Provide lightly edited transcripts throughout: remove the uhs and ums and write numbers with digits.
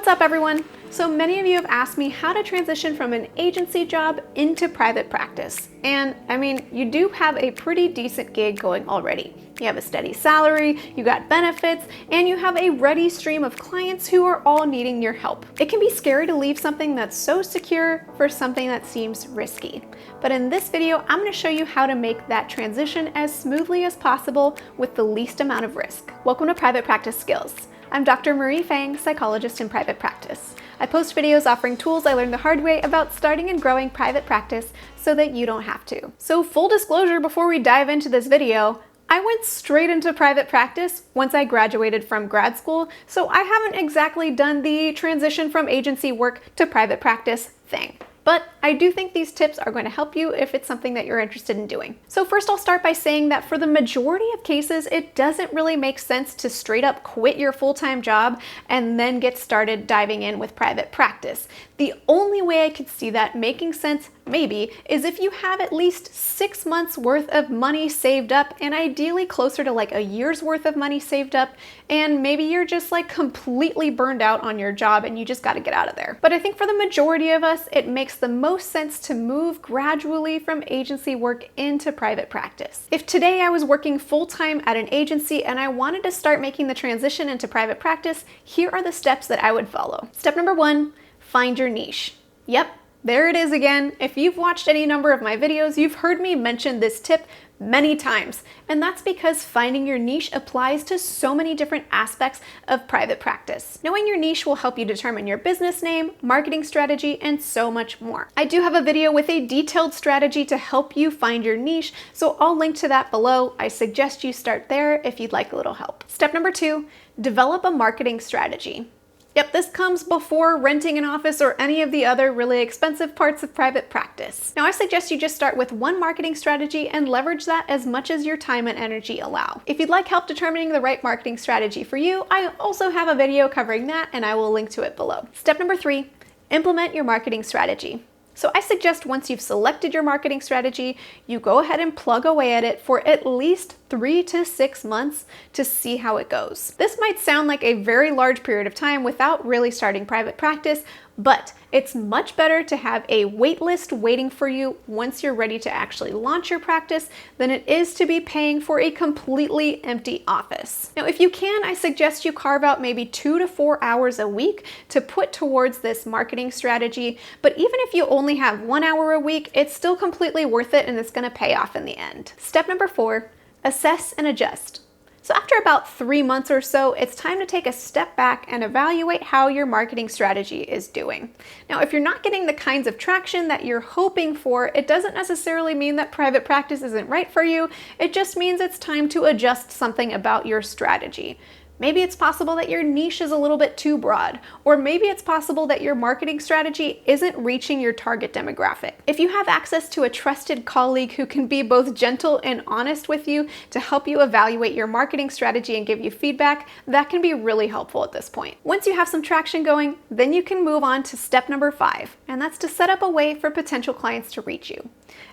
What's up, everyone? So many of you have asked me how to transition from an agency job into private practice. And I mean, you do have a pretty decent gig going already. You have a steady salary, you got benefits, and you have a ready stream of clients who are all needing your help. It can be scary to leave something that's so secure for something that seems risky. But in this video, I'm going to show you how to make that transition as smoothly as possible with the least amount of risk. Welcome to Private Practice Skills. I'm Dr. Marie Fang, psychologist in private practice. I post videos offering tools I learned the hard way about starting and growing private practice so that you don't have to. So full disclosure before we dive into this video, I went straight into private practice once I graduated from grad school, so I haven't exactly done the transition from agency work to private practice thing. But I do think these tips are going to help you if it's something that you're interested in doing. So first, I'll start by saying that for the majority of cases, it doesn't really make sense to straight up quit your full-time job and then get started diving in with private practice. The only way I could see that making sense, maybe, is if you have at least 6 months worth of money saved up, and ideally closer to like a year's worth of money saved up, and maybe you're just like completely burned out on your job and you just got to get out of there. But I think for the majority of us, it makes the most sense to move gradually from agency work into private practice. If today I was working full-time at an agency and I wanted to start making the transition into private practice, here are the steps that I would follow. Step number 1, find your niche. Yep, there it is again. If you've watched any number of my videos, you've heard me mention this tip many times, and that's because finding your niche applies to so many different aspects of private practice. Knowing your niche will help you determine your business name, marketing strategy, and so much more. I do have a video with a detailed strategy to help you find your niche, so I'll link to that below. I suggest you start there if you'd like a little help. Step number 2, develop a marketing strategy. Yep, this comes before renting an office or any of the other really expensive parts of private practice. Now, I suggest you just start with one marketing strategy and leverage that as much as your time and energy allow. If you'd like help determining the right marketing strategy for you, I also have a video covering that, and I will link to it below. Step number 3, implement your marketing strategy. So I suggest once you've selected your marketing strategy, you go ahead and plug away at it for at least 3 to 6 months to see how it goes. This might sound like a very large period of time without really starting private practice, but it's much better to have a wait list waiting for you once you're ready to actually launch your practice than it is to be paying for a completely empty office. Now, if you can, I suggest you carve out maybe 2 to 4 hours a week to put towards this marketing strategy, but even if you only have 1 hour a week, it's still completely worth it and it's going to pay off in the end. Step number 4, assess and adjust. So after about 3 months or so, it's time to take a step back and evaluate how your marketing strategy is doing. Now, if you're not getting the kinds of traction that you're hoping for, it doesn't necessarily mean that private practice isn't right for you. It just means it's time to adjust something about your strategy. Maybe it's possible that your niche is a little bit too broad, or maybe it's possible that your marketing strategy isn't reaching your target demographic. If you have access to a trusted colleague who can be both gentle and honest with you to help you evaluate your marketing strategy and give you feedback, that can be really helpful at this point. Once you have some traction going, then you can move on to step number 5, and that's to set up a way for potential clients to reach you.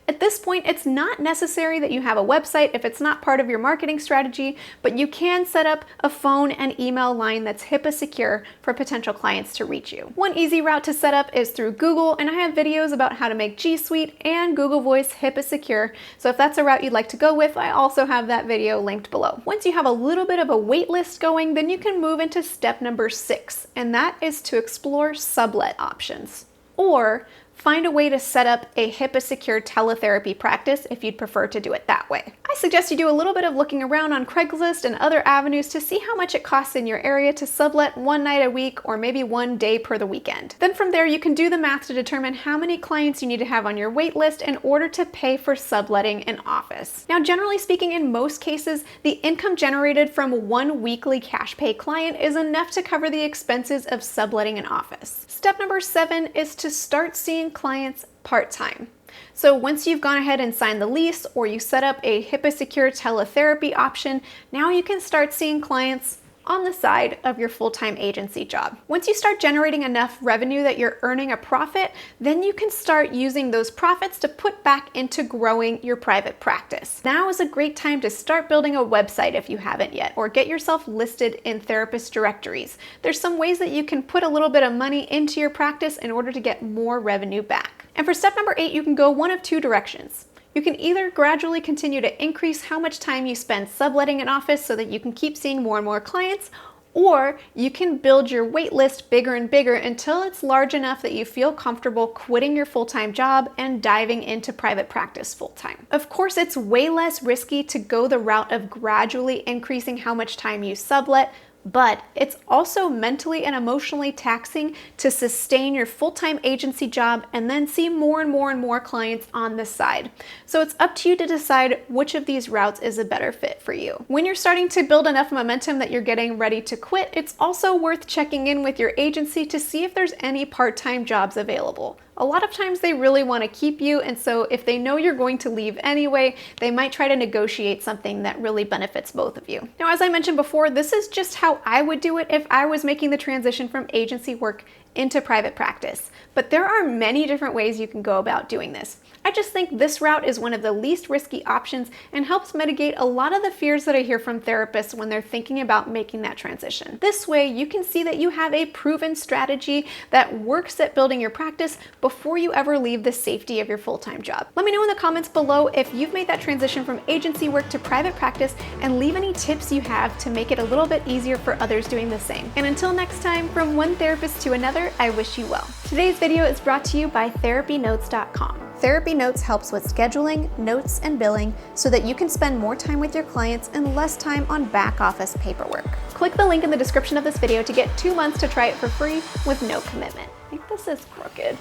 At this point, it's not necessary that you have a website if it's not part of your marketing strategy, but you can set up a phone and email line that's HIPAA secure for potential clients to reach you. One easy route to set up is through Google, and I have videos about how to make G Suite and Google Voice HIPAA secure, so if that's a route you'd like to go with, I also have that video linked below. Once you have a little bit of a wait list going, then you can move into step number 6, and that is to explore sublet options, or find a way to set up a HIPAA-secure teletherapy practice if you'd prefer to do it that way. I suggest you do a little bit of looking around on Craigslist and other avenues to see how much it costs in your area to sublet 1 night a week or maybe 1 day per the weekend. Then from there, you can do the math to determine how many clients you need to have on your wait list in order to pay for subletting an office. Now, generally speaking, in most cases, the income generated from 1 weekly cash pay client is enough to cover the expenses of subletting an office. Step number 7 is to start seeing clients part-time. So once you've gone ahead and signed the lease or you set up a HIPAA secure teletherapy option, now you can start seeing clients on the side of your full-time agency job. Once you start generating enough revenue that you're earning a profit, then you can start using those profits to put back into growing your private practice. Now is a great time to start building a website if you haven't yet, or get yourself listed in therapist directories. There's some ways that you can put a little bit of money into your practice in order to get more revenue back. And for step number 8, you can go one of two directions. You can either gradually continue to increase how much time you spend subletting an office so that you can keep seeing more and more clients, or you can build your wait list bigger and bigger until it's large enough that you feel comfortable quitting your full-time job and diving into private practice full-time. Of course, it's way less risky to go the route of gradually increasing how much time you sublet, but it's also mentally and emotionally taxing to sustain your full-time agency job and then see more and more and more clients on the side. So it's up to you to decide which of these routes is a better fit for you. When you're starting to build enough momentum that you're getting ready to quit, it's also worth checking in with your agency to see if there's any part-time jobs available. A lot of times they really want to keep you, and so if they know you're going to leave anyway, they might try to negotiate something that really benefits both of you. Now, as I mentioned before, this is just how I would do it if I was making the transition from agency work into private practice. But there are many different ways you can go about doing this. I just think this route is one of the least risky options and helps mitigate a lot of the fears that I hear from therapists when they're thinking about making that transition. This way, you can see that you have a proven strategy that works at building your practice before you ever leave the safety of your full-time job. Let me know in the comments below if you've made that transition from agency work to private practice, and leave any tips you have to make it a little bit easier for others doing the same. And until next time, from one therapist to another, I wish you well. Today's video is brought to you by TherapyNotes.com. TherapyNotes helps with scheduling, notes, and billing so that you can spend more time with your clients and less time on back office paperwork. Click the link in the description of this video to get 2 months to try it for free with no commitment. I think this is crooked.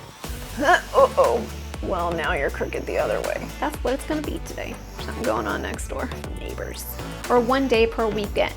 Uh-oh. Well, now you're crooked the other way. That's what it's gonna be today. Something going on next door. Neighbors. Or 1 day per weekend.